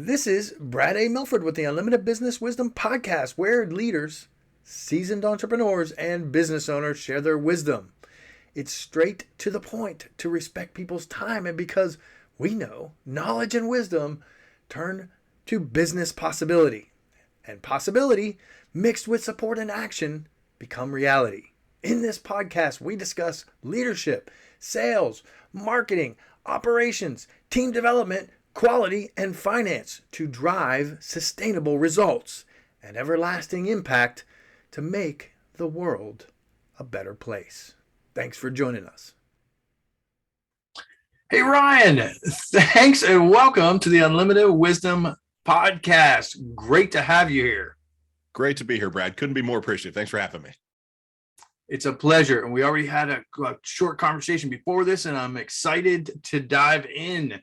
This is Brad A. Milford with the Unlimited Business Wisdom Podcast, where leaders, seasoned entrepreneurs, and business owners share their wisdom. It's straight to the point to respect people's time, and because we know knowledge and wisdom turn to business possibility, and possibility mixed with support and action become reality. In this podcast, we discuss leadership, sales, marketing, operations, team development, quality, and finance to drive sustainable results and everlasting impact to make the world a better place. Thanks for joining us. Hey, Ryan, thanks and welcome to the Unlimited Wisdom Podcast. Great to have you here. Great to be here, Brad. Couldn't be more appreciative. Thanks for having me. It's a pleasure. And we already had a short conversation before this, and I'm excited to dive in.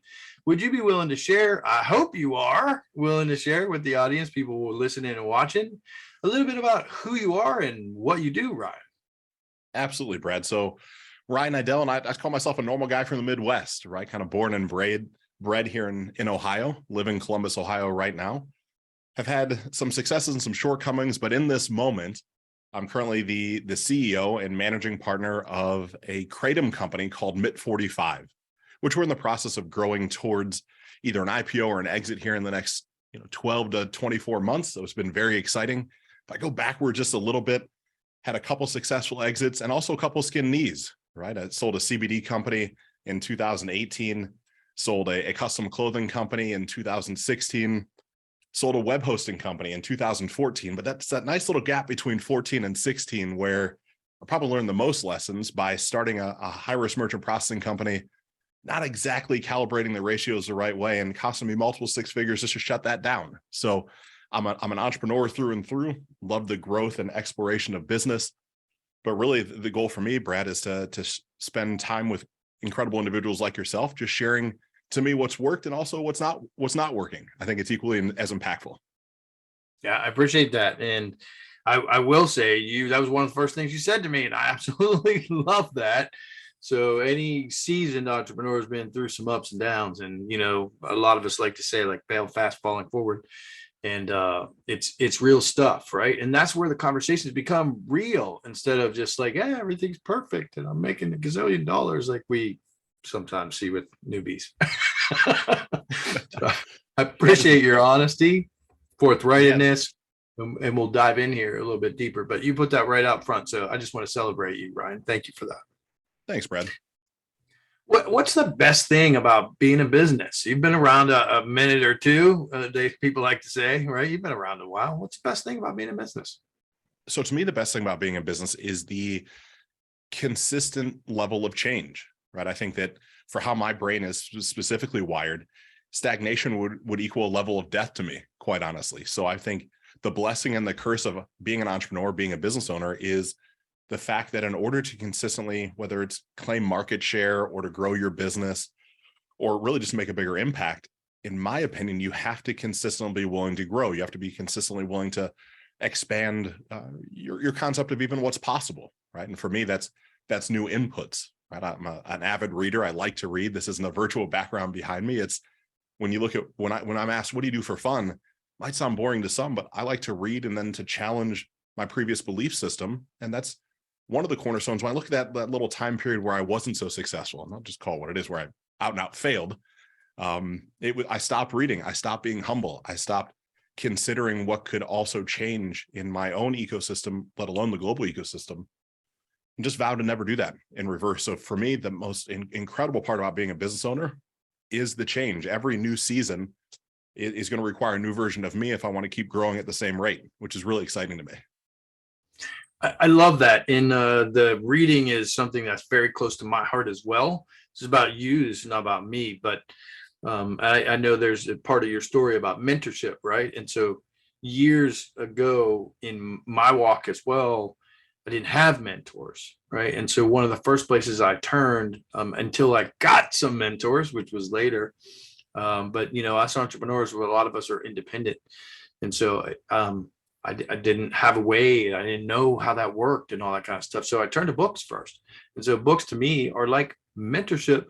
Would you be willing to share? I hope you are willing to share with the audience, people who are listening and watching, a little bit about who you are and what you do, Ryan. Absolutely, Brad. So Ryan Niddel, and I call myself a normal guy from the Midwest, right? Kind of born and bred here in Ohio, live in Columbus, Ohio right now. Have had some successes and some shortcomings, but in this moment, I'm currently the CEO and managing partner of a kratom company called MIT45, which we're in the process of growing towards either an IPO or an exit here in the next 12 to 24 months. So it's been very exciting. If I go backward just a little bit, had a couple successful exits and also a couple skin knees, right? I sold a CBD company in 2018, sold a custom clothing company in 2016, sold a web hosting company in 2014. But that's that nice little gap between 14 and 16 where I probably learned the most lessons by starting a high-risk merchant processing company, not exactly calibrating the ratios the right way and costing me multiple six figures just to shut that down. So I'm an entrepreneur through and through, love the growth and exploration of business. But really the goal for me, Brad, is to spend time with incredible individuals like yourself, just sharing to me what's worked and also what's not working. I think it's equally as impactful. Yeah, I appreciate that. And I will say that was one of the first things you said to me, and I absolutely love that. So any seasoned entrepreneur has been through some ups and downs, and a lot of us like to say like fail fast, falling forward. And it's real stuff, right? And that's where the conversations become real instead of just like, yeah, everything's perfect and I'm making $1 gazillion like we sometimes see with newbies. So I appreciate your honesty, forthrightness, and we'll dive in here a little bit deeper. But you put that right out front, so I just want to celebrate you, Ryan. Thank you for that. Thanks, Brad. What's the best thing about being in business? You've been around a minute or two, people like to say, right? You've been around a while. What's the best thing about being in business? So to me, the best thing about being in business is the consistent level of change, right? I think that for how my brain is specifically wired, stagnation would equal a level of death to me, quite honestly. So I think the blessing and the curse of being an entrepreneur, being a business owner, is the fact that in order to consistently, whether it's claim market share or to grow your business or really just make a bigger impact, in my opinion, you have to consistently be willing to grow. You have to be consistently willing to expand your concept of even what's possible, right? And for me, that's new inputs, right? I'm an avid reader. I like to read. This isn't a virtual background behind me. It's when you look at when I'm asked, what do you do for fun? It might sound boring to some, but I like to read and then to challenge my previous belief system. And that's one of the cornerstones. When I look at that little time period where I wasn't so successful, and I'll just call it what it is, where I out and out failed, I stopped reading. I stopped being humble. I stopped considering what could also change in my own ecosystem, let alone the global ecosystem, and just vowed to never do that in reverse. So for me, the most incredible part about being a business owner is the change. Every new season is going to require a new version of me if I want to keep growing at the same rate, which is really exciting to me. I love that. And the reading is something that's very close to my heart as well. It's about you, it's not about me. But I know there's a part of your story about mentorship, right? And so years ago in my walk as well, I didn't have mentors, right? And so one of the first places I turned until I got some mentors, which was later. But us entrepreneurs, a lot of us are independent. And so I didn't have a way. I didn't know how that worked and all that kind of stuff. So I turned to books first. And so books to me are like mentorship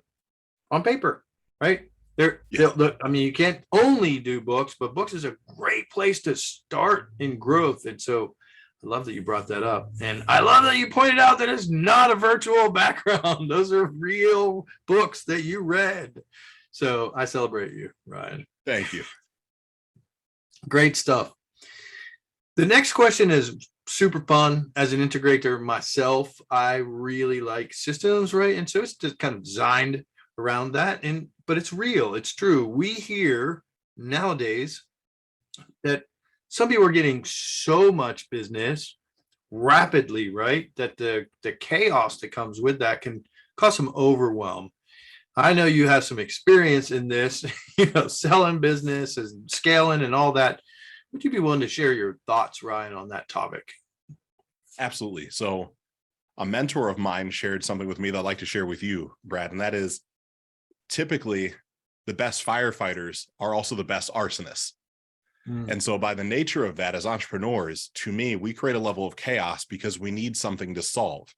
on paper, right? Yeah. I mean, you can't only do books, but books is a great place to start in growth. And so I love that you brought that up. And I love that you pointed out that it's not a virtual background. Those are real books that you read. So I celebrate you, Ryan. Thank you. Great stuff. The next question is super fun. As an integrator myself, I really like systems, right? And so it's just kind of designed around that. But it's real. It's true. We hear nowadays that some people are getting so much business rapidly, right? That the chaos that comes with that can cause some overwhelm. I know you have some experience in this, selling business and scaling and all that. Would you be willing to share your thoughts, Ryan, on that topic? Absolutely. So a mentor of mine shared something with me that I'd like to share with you, Brad, and that is typically the best firefighters are also the best arsonists. And so by the nature of that, as entrepreneurs, to me, we create a level of chaos because we need something to solve.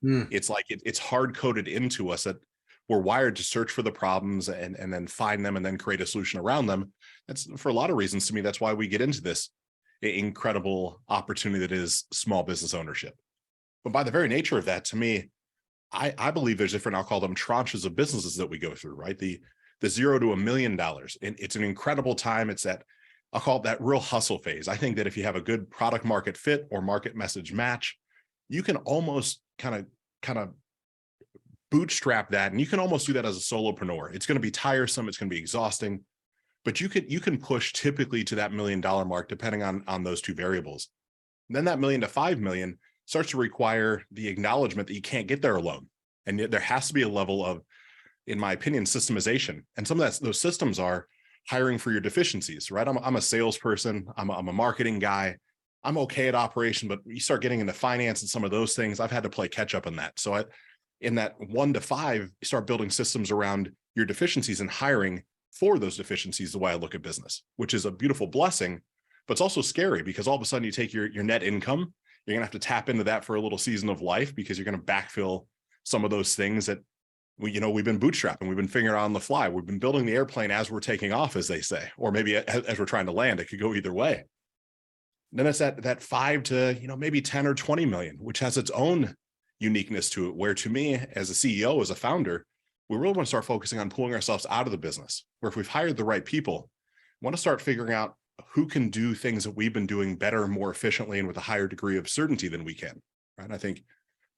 It's like it's hard coded into us that we're wired to search for the problems and then find them and then create a solution around them. That's for a lot of reasons. To me, that's why we get into this incredible opportunity that is small business ownership. But by the very nature of that, to me, I believe there's different, I'll call them tranches of businesses that we go through, right? The $0 to $1 million. And it's an incredible time. It's that, I'll call it that real hustle phase. I think that if you have a good product market fit or market message match, you can almost kind of bootstrap that. And you can almost do that as a solopreneur. It's going to be tiresome. It's going to be exhausting, but you can push typically to that $1 million mark, depending on those two variables. And then that $1 million to $5 million starts to require the acknowledgement that you can't get there alone. And there has to be a level of, in my opinion, systemization. And some of those systems are hiring for your deficiencies, right? I'm a salesperson. I'm a marketing guy. I'm okay at operation, but you start getting into finance and some of those things, I've had to play catch up in that. So in that 1 to 5, you start building systems around your deficiencies and hiring for those deficiencies, the way I look at business, which is a beautiful blessing, but it's also scary because all of a sudden you take your net income, you're going to have to tap into that for a little season of life because you're going to backfill some of those things that we've been bootstrapping. We've been figuring out on the fly. We've been building the airplane as we're taking off, as they say, or maybe as we're trying to land. It could go either way. Then it's that 5 to, maybe 10 or 20 million, which has its own uniqueness to it, where to me, as a CEO, as a founder, we really want to start focusing on pulling ourselves out of the business, where if we've hired the right people, we want to start figuring out who can do things that we've been doing better, more efficiently, and with a higher degree of certainty than we can, right? And I think,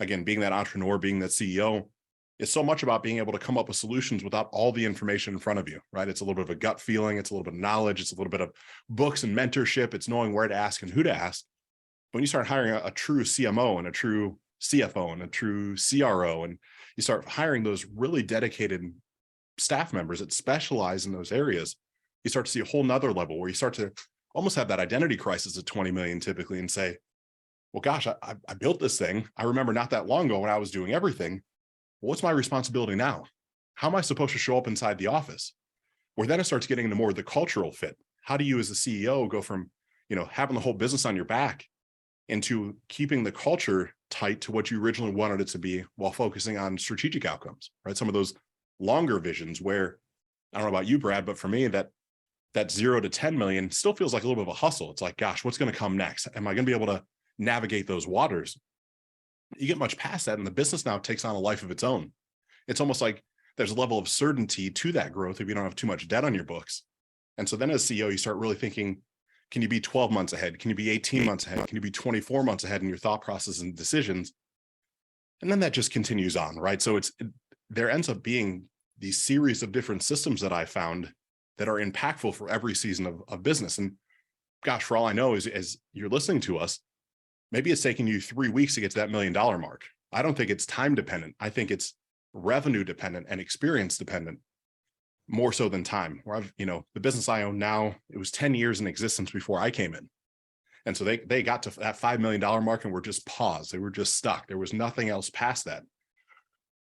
again, being that entrepreneur, being that CEO, is so much about being able to come up with solutions without all the information in front of you, right? It's a little bit of a gut feeling. It's a little bit of knowledge. It's a little bit of books and mentorship. It's knowing where to ask and who to ask. When you start hiring a true CMO and a true CFO and a true CRO, and you start hiring those really dedicated staff members that specialize in those areas, you start to see a whole nother level where you start to almost have that identity crisis at 20 million typically and say, well, gosh, I built this thing. I remember not that long ago when I was doing everything. What's my responsibility now? How am I supposed to show up inside the office? Where then it starts getting into more of the cultural fit. How do you as a CEO go from, having the whole business on your back into keeping the culture tight to what you originally wanted it to be while focusing on strategic outcomes, right? Some of those longer visions where, I don't know about you, Brad, but for me, that 0 to 10 million still feels like a little bit of a hustle. It's like, gosh, what's going to come next? Am I going to be able to navigate those waters? You get much past that, and the business now takes on a life of its own. It's almost like there's a level of certainty to that growth if you don't have too much debt on your books. And so then as CEO, you start really thinking, can you be 12 months ahead? Can you be 18 months ahead? Can you be 24 months ahead in your thought process and decisions? And then that just continues on, right? So there ends up being these series of different systems that I found that are impactful for every season of business. And gosh, for all I know, as you're listening to us, maybe it's taking you 3 weeks to get to that $1 million mark. I don't think it's time dependent. I think it's revenue dependent and experience dependent, more so than time. Where the business I own now, it was 10 years in existence before I came in. And so they got to that $5 million mark and were just paused. They were just stuck. There was nothing else past that.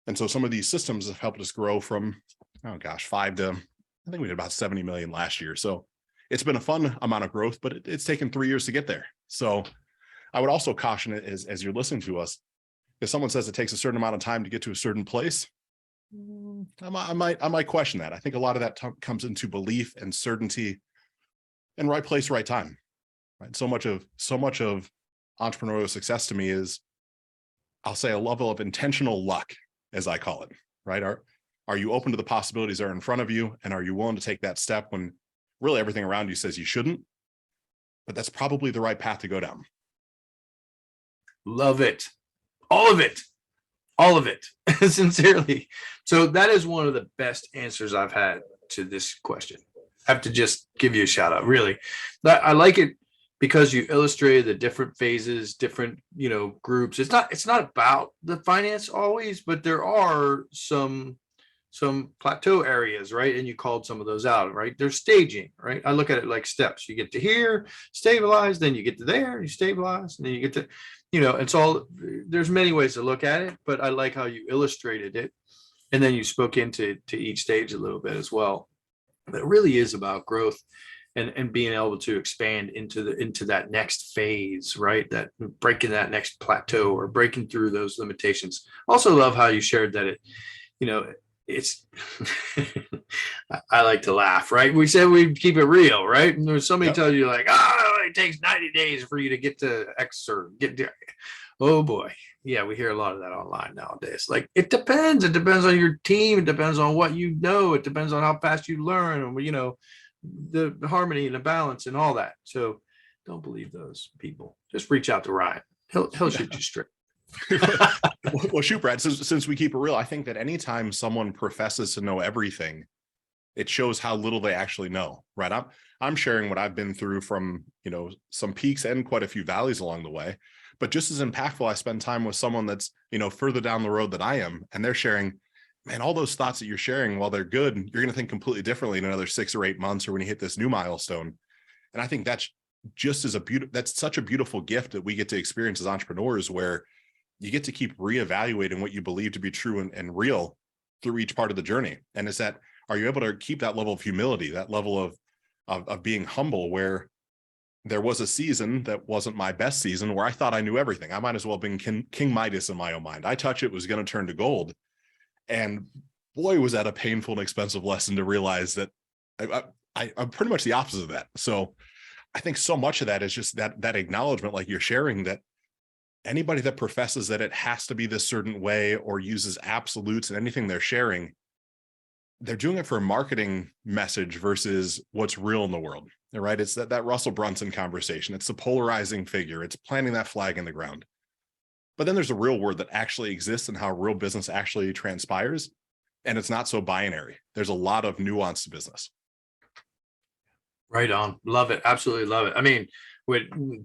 And so some of these systems have helped us grow from, 5 to, I think we did about 70 million last year. So it's been a fun amount of growth, but it's taken 3 years to get there. So I would also caution it as you're listening to us, if someone says it takes a certain amount of time to get to a certain place, I might question that. I think a lot of that comes into belief and certainty and right place, right time. Right. So much of entrepreneurial success to me is, I'll say, a level of intentional luck, as I call it. Right. Are you open to the possibilities that are in front of you? And are you willing to take that step when really everything around you says you shouldn't? But that's probably the right path to go down. Love it. All of it. All of it. Sincerely. So that is one of the best answers I've had to this question. I have to just give you a shout out. Really. I like it because you illustrated the different phases, different, groups. It's not about the finance always, but there are some plateau areas, right? And you called some of those out, right? There's staging, right? I look at it like steps. You get to here, stabilize, then you get to there, you stabilize, and then you get to, it's all, there's many ways to look at it, but I like how you illustrated it. And then you spoke into each stage a little bit as well. But it really is about growth and being able to expand into that next phase, right? That breaking that next plateau or breaking through those limitations. Also love how you shared that it's I like to laugh, right? We said we'd keep it real, right? And there's somebody tells you like, it takes 90 days for you to get to X or get there. Oh boy. Yeah, we hear a lot of that online nowadays. Like, it depends. It depends on your team. It depends on what you know. It depends on how fast you learn, and the harmony and the balance and all that. So don't believe those people. Just reach out to Ryan. He'll shoot you straight. Well, shoot, Brad, since we keep it real, I think that anytime someone professes to know everything, it shows how little they actually know, right? I'm sharing what I've been through from, some peaks and quite a few valleys along the way. But just as impactful, I spend time with someone that's, further down the road than I am, and they're sharing, man, all those thoughts that you're sharing, while they're good, you're going to think completely differently in another 6 or 8 months, or when you hit this new milestone. And I think that's just that's such a beautiful gift that we get to experience as entrepreneurs, where you get to keep reevaluating what you believe to be true and real through each part of the journey. And it's that, are you able to keep that level of humility, that level of being humble, where there was a season that wasn't my best season, where I thought I knew everything. I might as well have been King Midas in my own mind. I touch it was going to turn to gold. And boy, was that a painful and expensive lesson to realize that I'm pretty much the opposite of that. So I think so much of that is just that acknowledgement, like you're sharing, that anybody that professes that it has to be this certain way or uses absolutes in anything they're sharing, they're doing it for a marketing message versus what's real in the world, right? It's that Russell Brunson conversation. It's the polarizing figure. It's planting that flag in the ground. But then there's a real world that actually exists and how real business actually transpires. And it's not so binary. There's a lot of nuance to business. Right on. Love it. Absolutely love it. I mean,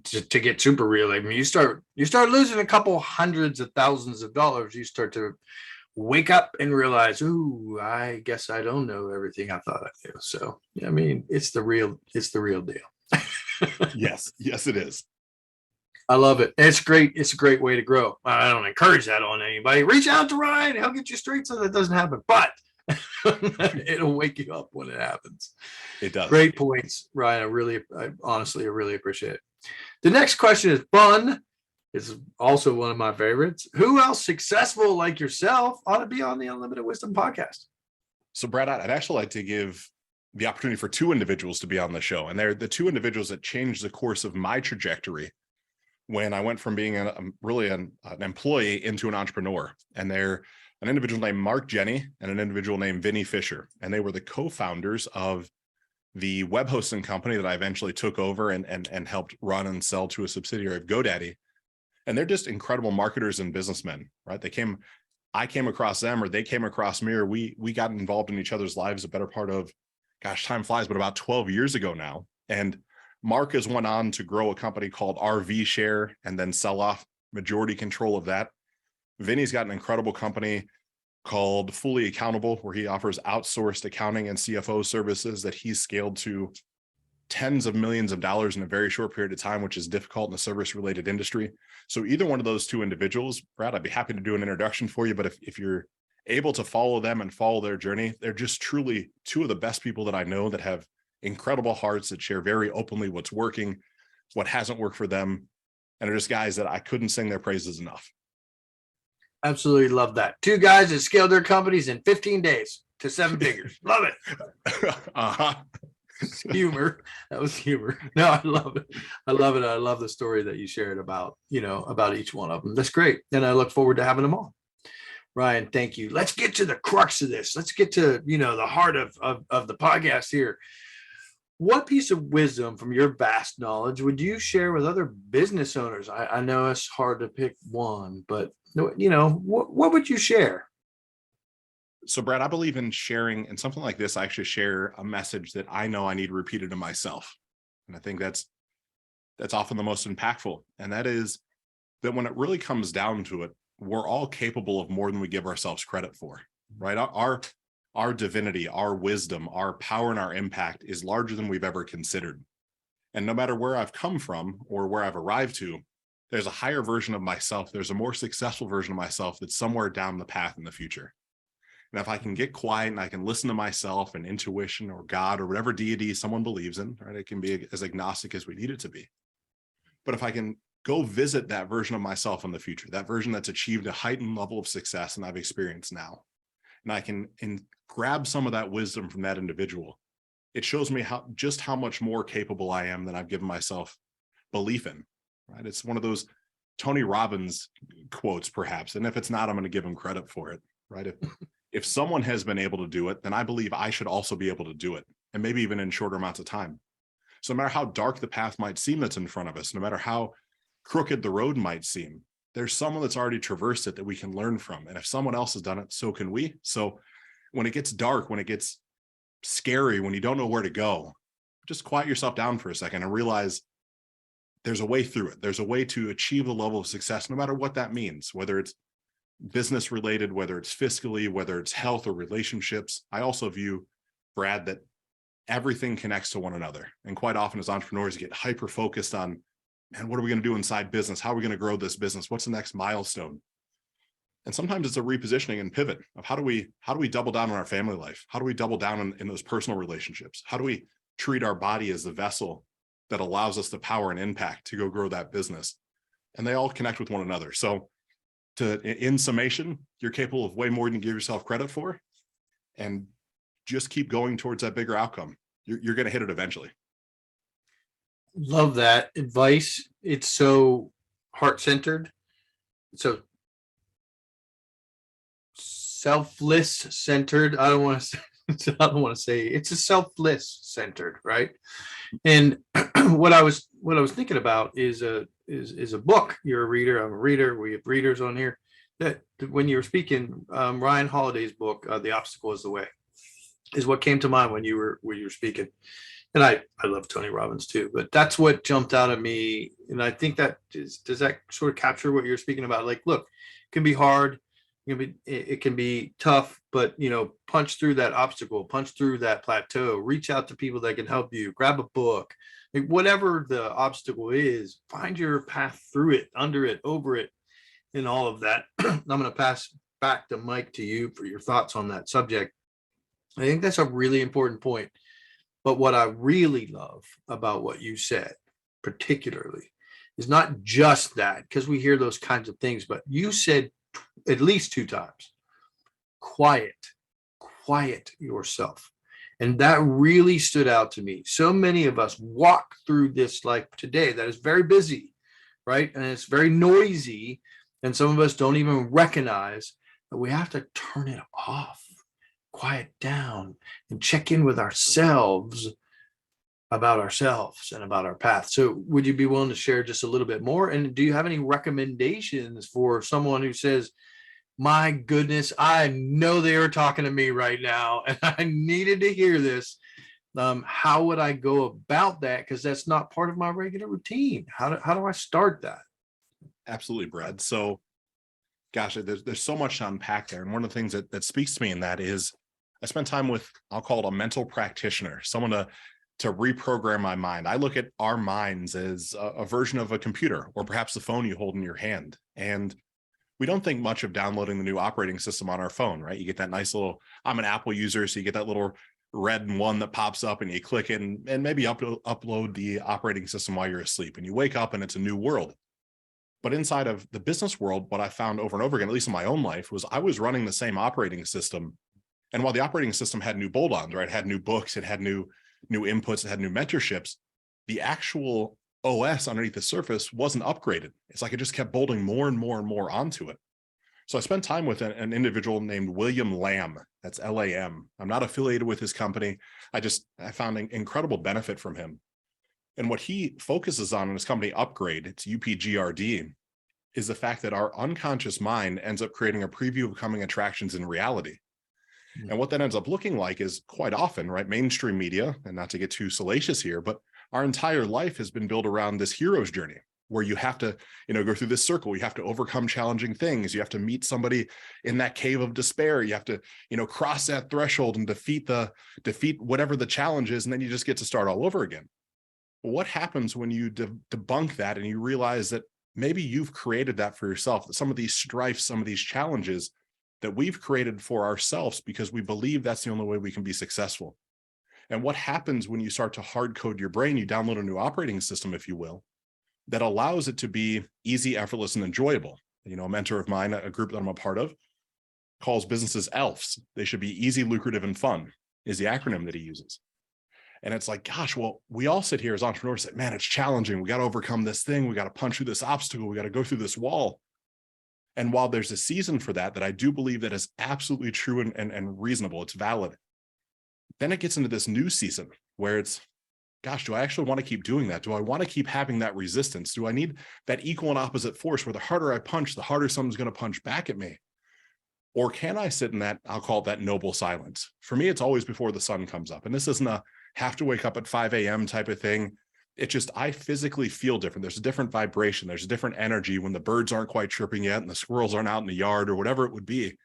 to get super real, I mean, you start losing a couple hundreds of thousands of dollars. You start to wake up and realize, ooh, I guess I don't know everything I thought I knew. So, I mean, it's the real deal. Yes, it is. I love it. It's great. It's a great way to grow. I don't encourage that on anybody. Reach out to Ryan. He'll get you straight so that doesn't happen. But it'll wake you up when it happens. It does. Great points, Ryan. I honestly really appreciate it. The next question is fun. It's also one of my favorites. Who else successful like yourself ought to be on the Unlimited Wisdom podcast? So, Brad, I'd actually like to give the opportunity for 2 individuals to be on the show. And they're the 2 individuals that changed the course of my trajectory when I went from being really an employee into an entrepreneur. And they're an individual named Mark Jenny and an individual named Vinny Fisher. And they were the co-founders of the web hosting company that I eventually took over and helped run and sell to a subsidiary of GoDaddy. And they're just incredible marketers and businessmen, right? I came across them, or they came across me, or we got involved in each other's lives a better part of, gosh, time flies, but about 12 years ago now. And Mark has went on to grow a company called RV Share and then sell off majority control of that. Vinny's got an incredible company called Fully Accountable, where he offers outsourced accounting and CFO services that he's scaled to tens of millions of dollars in a very short period of time, which is difficult in a service-related industry. So either one of those 2 individuals, Brad, I'd be happy to do an introduction for you. But if you're able to follow them and follow their journey, they're just truly 2 of the best people that I know, that have incredible hearts, that share very openly what's working, what hasn't worked for them, and are just guys that I couldn't sing their praises enough. Absolutely love that. Two guys that scaled their companies in 15 days to 7 figures. Love it. Uh-huh. Humor. That was humor. No, I love it. I love it. I love the story that you shared about, about each one of them. That's great. And I look forward to having them on. Ryan, thank you. Let's get to the crux of this. Let's get to, the heart of the podcast here. What piece of wisdom from your vast knowledge would you share with other business owners? I know it's hard to pick one, but what would you share? So, Brad, I believe in sharing, and something like this, I actually share a message that I know I need repeated to myself. And I think that's often the most impactful. And that is that when it really comes down to it, we're all capable of more than we give ourselves credit for, right? Our divinity, our wisdom, our power, and our impact is larger than we've ever considered. And no matter where I've come from or where I've arrived to, there's a higher version of myself. There's a more successful version of myself that's somewhere down the path in the future. And if I can get quiet and I can listen to myself and intuition or God or whatever deity someone believes in, right? It can be as agnostic as we need it to be. But if I can go visit that version of myself in the future, that version that's achieved a heightened level of success and I've experienced now, and I can grab some of that wisdom from that individual, it shows me how much more capable I am than I've given myself belief in, right? It's one of those Tony Robbins quotes, perhaps. And if it's not, I'm going to give him credit for it, right? If someone has been able to do it, then I believe I should also be able to do it, and maybe even in shorter amounts of time. So no matter how dark the path might seem that's in front of us, no matter how crooked the road might seem, there's someone that's already traversed it that we can learn from. And if someone else has done it, so can we. So when it gets dark, when it gets scary, when you don't know where to go, just quiet yourself down for a second and realize there's a way through it. There's a way to achieve the level of success, no matter what that means, whether it's business related, whether it's fiscally, whether it's health or relationships. I also view, Brad, that everything connects to one another. And quite often as entrepreneurs, you get hyper focused on, man, what are we going to do inside business? How are we going to grow this business? What's the next milestone? And sometimes it's a repositioning and pivot of how do we double down on our family life? How do we double down in those personal relationships? How do we treat our body as the vessel that allows us the power and impact to go grow that business? And they all connect with one another. So in summation, you're capable of way more than you give yourself credit for, and just keep going towards that bigger outcome. You're going to hit it eventually. Love that advice. It's so heart-centered. So selfless centered. I don't want to say it's a selfless centered, right? And what I was thinking about is a book. You're a reader. I'm a reader. We have readers on here. That when you were speaking, Ryan Holiday's book, "The Obstacle Is the Way," is what came to mind when you were speaking. And I love Tony Robbins too, but that's what jumped out at me. And I think does that sort of capture what you're speaking about? Like, look, it can be hard. It can be tough, but punch through that obstacle, punch through that plateau, reach out to people that can help you, grab a book, like whatever the obstacle is, find your path through it, under it, over it, and all of that. I'm going to pass back the mic to you for your thoughts on that subject. I think that's a really important point. But what I really love about what you said, particularly, is not just that, because we hear those kinds of things, but you said at least 2 times, quiet yourself. And that really stood out to me. So many of us walk through this life today that is very busy, right? And it's very noisy. And some of us don't even recognize that we have to turn it off, quiet down, and check in with ourselves about ourselves and about our path. So would you be willing to share just a little bit more? And do you have any recommendations for someone who says, my goodness, I know they are talking to me right now and I needed to hear this? How would I go about that? Because that's not part of my regular routine. How do I start that? Absolutely, Brad. So gosh, there's so much to unpack there. And one of the things that speaks to me in that is I spent time with, I'll call it a mental practitioner, someone to reprogram my mind. I look at our minds as a version of a computer or perhaps the phone you hold in your hand. And we don't think much of downloading the new operating system on our phone, right? You get that nice little, I'm an Apple user, so you get that little red one that pops up and you click it and maybe upload the operating system while you're asleep and you wake up and it's a new world. But inside of the business world, what I found over and over again, at least in my own life, was I was running the same operating system. And while the operating system had new bolt-ons, right, it had new books, it had new inputs, it had new mentorships, the actual OS underneath the surface wasn't upgraded. It's like it just kept bolting more and more and more onto it. So I spent time with an individual named William Lamb. That's Lam. I'm not affiliated with his company. I found an incredible benefit from him. And what he focuses on in his company Upgrade, it's UPGRD, is the fact that our unconscious mind ends up creating a preview of coming attractions in reality. And what that ends up looking like is quite often, right, mainstream media, and not to get too salacious here, but our entire life has been built around this hero's journey where you have to, go through this circle. You have to overcome challenging things. You have to meet somebody in that cave of despair. You have to, cross that threshold and defeat whatever the challenge is. And then you just get to start all over again. Well, what happens when you debunk that and you realize that maybe you've created that for yourself, that some of these strifes, some of these challenges that we've created for ourselves because we believe that's the only way we can be successful. And what happens when you start to hard code your brain, you download a new operating system, if you will, that allows it to be easy, effortless, and enjoyable. A mentor of mine, a group that I'm a part of, calls businesses ELFs. They should be easy, lucrative, and fun is the acronym that he uses. And it's like, gosh, well, we all sit here as entrepreneurs and say, man, it's challenging. We got to overcome this thing. We got to punch through this obstacle. We got to go through this wall. And while there's a season for that I do believe that is absolutely true and reasonable, it's valid. Then it gets into this new season where it's, gosh, do I actually want to keep doing that? Do I want to keep having that resistance? Do I need that equal and opposite force where the harder I punch, the harder someone's going to punch back at me? Or can I sit in that, I'll call it that noble silence? For me, it's always before the sun comes up. And this isn't a have to wake up at 5 a.m. type of thing. It just, I physically feel different. There's a different vibration. There's a different energy when the birds aren't quite chirping yet and the squirrels aren't out in the yard or whatever it would be.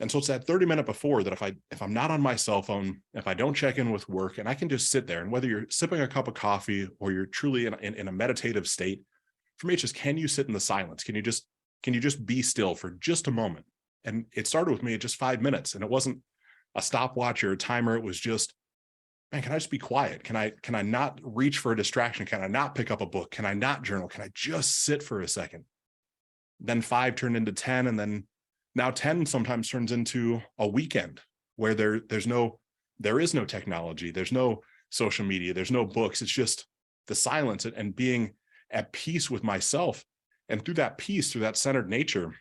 And so it's that 30-minute before that if I'm not on my cell phone, if I don't check in with work, and I can just sit there, and whether you're sipping a cup of coffee or you're truly in a meditative state, for me, it's just, can you sit in the silence? Can you just be still for just a moment? And it started with me at just 5 minutes, and it wasn't a stopwatch or a timer. It was just, man, can I just be quiet? Can I not reach for a distraction? Can I not pick up a book? Can I not journal? Can I just sit for a second? Then 5 turned into 10, and then now 10 sometimes turns into a weekend where there is no technology, there's no social media, there's no books. It's just the silence and being at peace with myself. And through that peace, through that centered nature,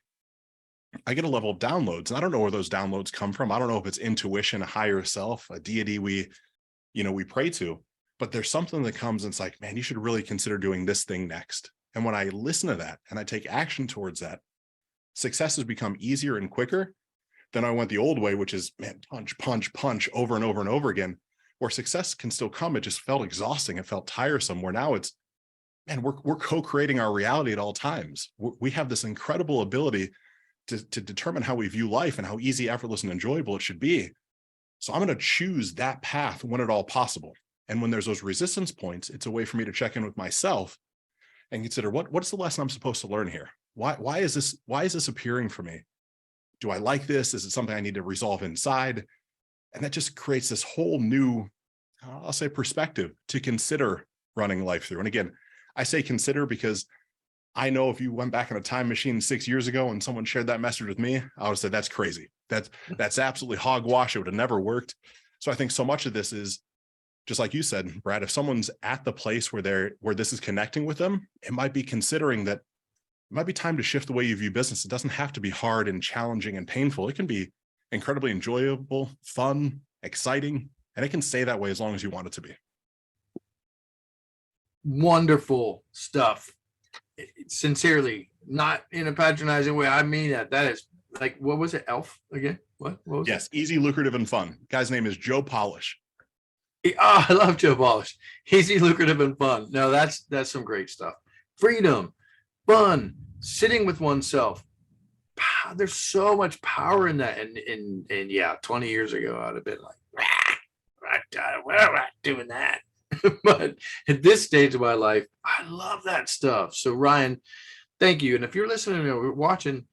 I get a level of downloads. And I don't know where those downloads come from. I don't know if it's intuition, a higher self, a deity we pray to, but there's something that comes and it's like, man, you should really consider doing this thing next. And when I listen to that and I take action towards that, success has become easier and quicker than I went the old way, which is, man, punch, punch, punch over and over and over again, where success can still come. It just felt exhausting. It felt tiresome, where now it's, man, we're co-creating our reality at all times. We have this incredible ability to determine how we view life and how easy, effortless, and enjoyable it should be. So I'm going to choose that path when at all possible. And when there's those resistance points, it's a way for me to check in with myself and consider what's the lesson I'm supposed to learn here? Why is this appearing for me? Do I like this? Is it something I need to resolve inside? And that just creates this whole new, I'll say, perspective to consider running life through. And again, I say consider because I know if you went back in a time machine 6 years ago and someone shared that message with me, I would say that's crazy. That's absolutely hogwash. It would have never worked. So I think so much of this is, just like you said, Brad, if someone's at the place where this is connecting with them, it might be considering that it might be time to shift the way you view business. It doesn't have to be hard and challenging and painful. It can be incredibly enjoyable, fun, exciting, and it can stay that way as long as you want it to be. Wonderful stuff. Sincerely, not in a patronizing way. I mean that. That is like, what was it? ELF again? What was it? Yes, easy, lucrative, and fun. Guy's name is Joe Polish. Oh, I love Joe Polish. Easy, lucrative, and fun. No, that's some great stuff. Freedom, fun, sitting with oneself. There's so much power in that. And yeah, 20 years ago, I'd have been like, we're not doing that. But at this stage of my life, I love that stuff. So Ryan, thank you. And if you're listening or watching,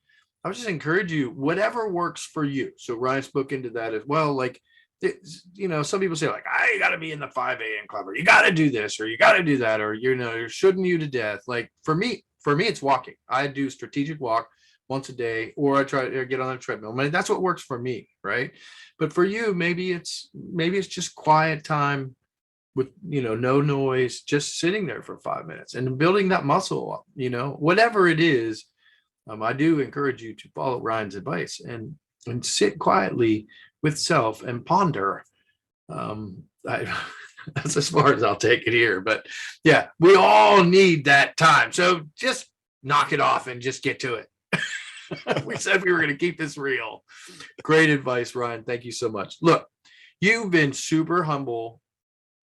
I would just encourage you, whatever works for you. So Ryan spoke into that as well. Like, some people say like, I got to be in the 5 a.m. club, or you got to do this, or you got to do that, or, you're shooting you to death. Like for me, For me, it's walking. I do strategic walk once a day, or I try to get on a treadmill. I mean, that's what works for me, right? But for you, maybe it's just quiet time with, no noise, just sitting there for 5 minutes and building that muscle up, whatever it is. I do encourage you to follow Ryan's advice and sit quietly with self and ponder. That's as far as I'll take it here, but yeah, we all need that time. So just knock it off and just get to it. We said we were going to keep this real. Great advice, Ryan. Thank you so much. Look, you've been super humble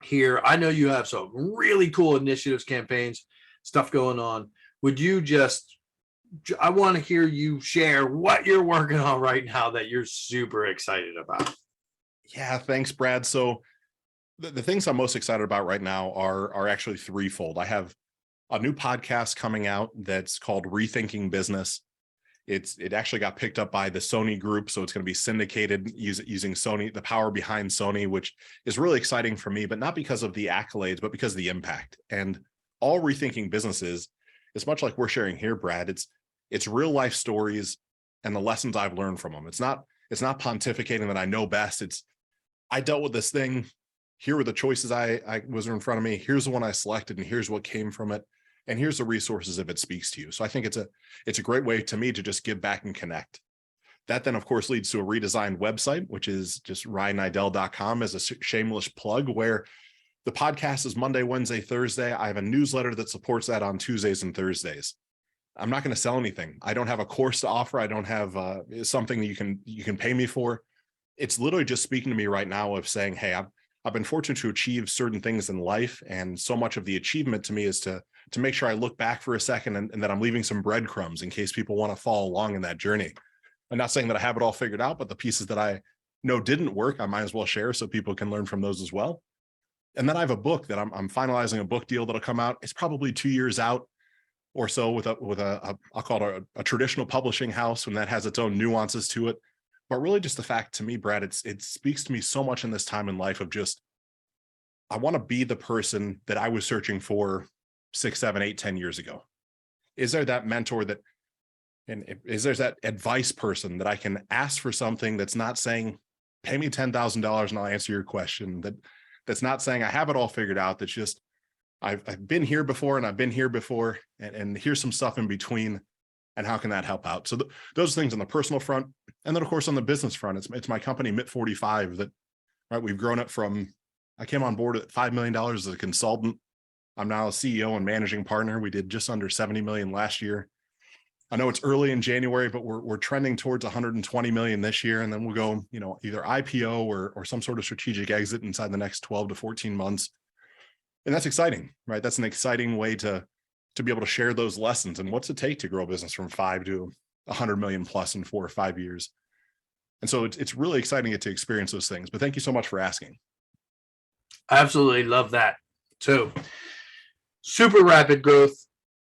here. I know you have some really cool initiatives, campaigns, stuff going on. Would you I want to hear you share what you're working on right now that you're super excited about. Yeah, thanks, Brad. So the things I'm most excited about right now are actually threefold. I have a new podcast coming out that's called Rethinking Business. It actually got picked up by the Sony group, so it's going to be syndicated using Sony, the power behind Sony, which is really exciting for me, but not because of the accolades, but because of the impact. And all Rethinking Businesses, it's much like we're sharing here, Brad. It's real life stories and the lessons I've learned from them. It's not pontificating that I know best. I dealt with this thing. Here were the choices I was in front of me. Here's the one I selected, and here's what came from it. And here's the resources if it speaks to you. So I think it's a great way to me to just give back and connect. That then, of course, leads to a redesigned website, which is just RyanNiddel.com as a shameless plug, where the podcast is Monday, Wednesday, Thursday. I have a newsletter that supports that on Tuesdays and Thursdays. I'm not going to sell anything. I don't have a course to offer. I don't have something that you can pay me for. It's literally just speaking to me right now of saying, hey, I've been fortunate to achieve certain things in life. And so much of the achievement to me is to make sure I look back for a second and that I'm leaving some breadcrumbs in case people want to follow along in that journey. I'm not saying that I have it all figured out, but the pieces that I know didn't work, I might as well share so people can learn from those as well. And then I have a book that I'm finalizing, a book deal that'll come out. It's probably 2 years out or so with a I'll call it a traditional publishing house, and that has its own nuances to it. But really just the fact to me, Brad, it speaks to me so much in this time in life of just, I want to be the person that I was searching for 6, 7, 8, 10 years ago. Is there that mentor and is there that advice person that I can ask for something that's not saying, pay me $10,000 and I'll answer your question, that's not saying I have it all figured out, that's just, I've been here before and I've been here before, and here's some stuff in between, and how can that help out? So those things on the personal front, and then of course on the business front, it's my company MIT45 that, right, we've grown it from, I came on board at $5 million as a consultant. I'm now a CEO and managing partner. We did just under 70 million last year. I know it's early in January, but we're trending towards 120 million this year, and then we'll go, either IPO or some sort of strategic exit inside the next 12 to 14 months. And that's exciting, right? That's an exciting way to be able to share those lessons and what's it take to grow a business from 5 to 100 million plus in 4 or 5 years. And so it's really exciting to get to experience those things. But thank you so much for asking. I absolutely love that. So super rapid growth,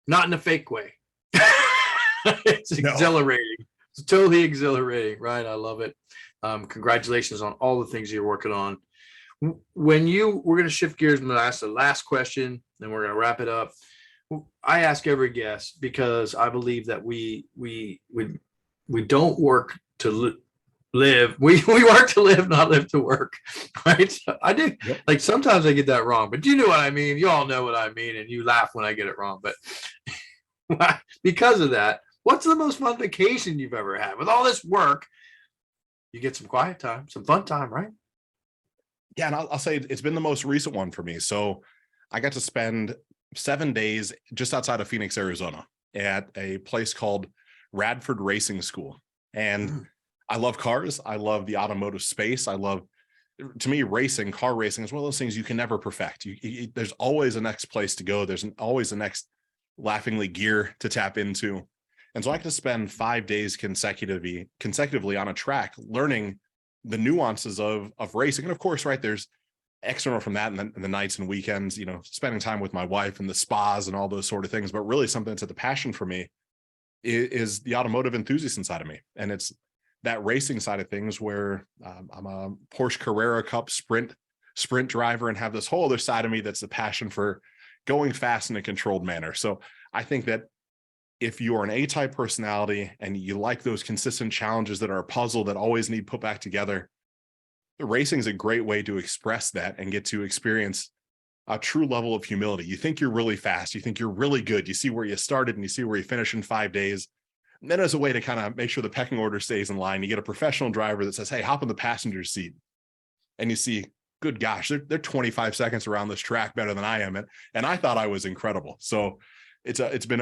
not in a fake way. It's exhilarating. No. It's totally exhilarating, right? I love it. Congratulations on all the things you're working on. We're going to shift gears and ask the last question, then we're going to wrap it up. I ask every guest because I believe that we don't work to live. We work to live, not live to work, right? So I do. Yep. Like sometimes I get that wrong, but you know what I mean. You all know what I mean, and you laugh when I get it wrong. But because of that, what's the most fun vacation you've ever had? With all this work, you get some quiet time, some fun time, right? Yeah, and I'll say it's been the most recent one for me. So I got to spend 7 days just outside of Phoenix, Arizona, at a place called Radford Racing School. And I love cars. I love the automotive space. To me, car racing is one of those things you can never perfect. There's always a next place to go. There's always a next laughingly gear to tap into. And so I got to spend 5 days consecutively on a track learning the nuances of racing. And of course, right, there's external from that, and the nights and weekends, spending time with my wife and the spas and all those sort of things. But really something that's at the passion for me is the automotive enthusiast inside of me. And it's that racing side of things where I'm a Porsche Carrera Cup sprint driver and have this whole other side of me that's the passion for going fast in a controlled manner. So I think that if you're an A-type personality and you like those consistent challenges that are a puzzle that always need put back together, racing is a great way to express that and get to experience a true level of humility. You think you're really fast. You think you're really good. You see where you started and you see where you finish in 5 days. And then as a way to kind of make sure the pecking order stays in line, you get a professional driver that says, hey, hop in the passenger seat. And you see, good gosh, they're 25 seconds around this track better than I am. And I thought I was incredible. So it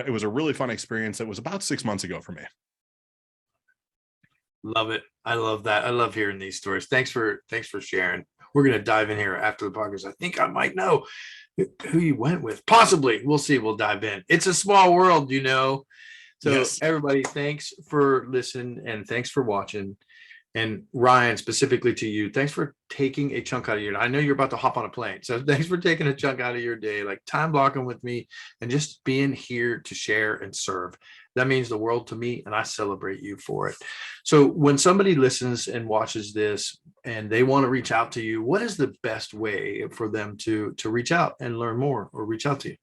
was a really fun experience. It was about 6 months ago for me. Love it. I love that. I love hearing these stories. Thanks for sharing. We're going to dive in here after the podcast. I think I might know who you went with. Possibly. We'll see. We'll dive in. It's a small world, you know. So Yes. Everybody, thanks for listening and thanks for watching. And Ryan, specifically to you, thanks for taking a chunk out of your, I know you're about to hop on a plane. So thanks for taking a chunk out of your day, like time blocking with me and just being here to share and serve. That means the world to me, and I celebrate you for it. So when somebody listens and watches this and they want to reach out to you, what is the best way for them to reach out and learn more or reach out to you?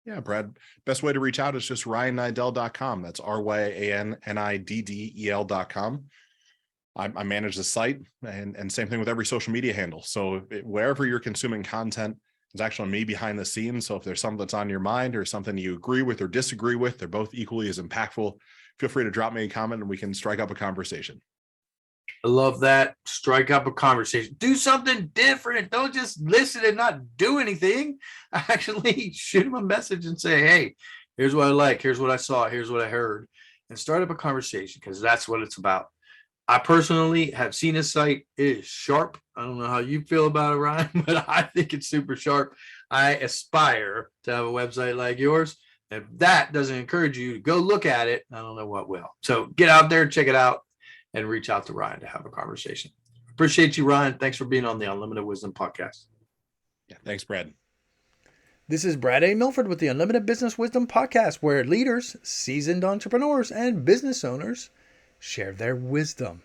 Yeah, Brad, best way to reach out is just RyanNiddel.com. That's RyanNiddel.com. I manage the site and same thing with every social media handle. So wherever you're consuming content, it's actually me behind the scenes. So if there's something that's on your mind or something you agree with or disagree with, they're both equally as impactful. Feel free to drop me a comment and we can strike up a conversation. I love that. Strike up a conversation. Do something different. Don't just listen and not do anything. Actually shoot them a message and say, hey, here's what I like. Here's what I saw. Here's what I heard. And start up a conversation because that's what it's about. I personally have seen his site. It is sharp. I don't know how you feel about it, Ryan, but I think it's super sharp. I aspire to have a website like yours. If that doesn't encourage you to go look at it, I don't know what will. So get out there, check it out, and reach out to Ryan to have a conversation. Appreciate you, Ryan. Thanks for being on the Unlimited Wisdom podcast. Yeah, thanks, Brad. This is Brad A. Milford with the Unlimited Business Wisdom podcast, where leaders, seasoned entrepreneurs, and business owners share their wisdom.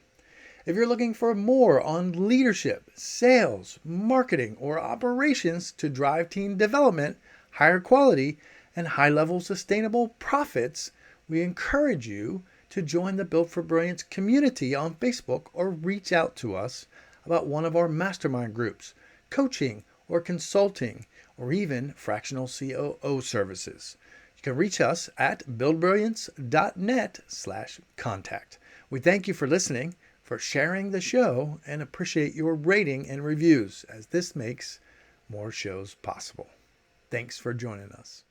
If you're looking for more on leadership, sales, marketing, or operations to drive team development, higher quality, and high-level sustainable profits, we encourage you to join the Built for Brilliance community on Facebook or reach out to us about one of our mastermind groups, coaching or consulting, or even fractional COO services. You can reach us at buildbrilliance.net/contact. We thank you for listening, for sharing the show, and appreciate your rating and reviews as this makes more shows possible. Thanks for joining us.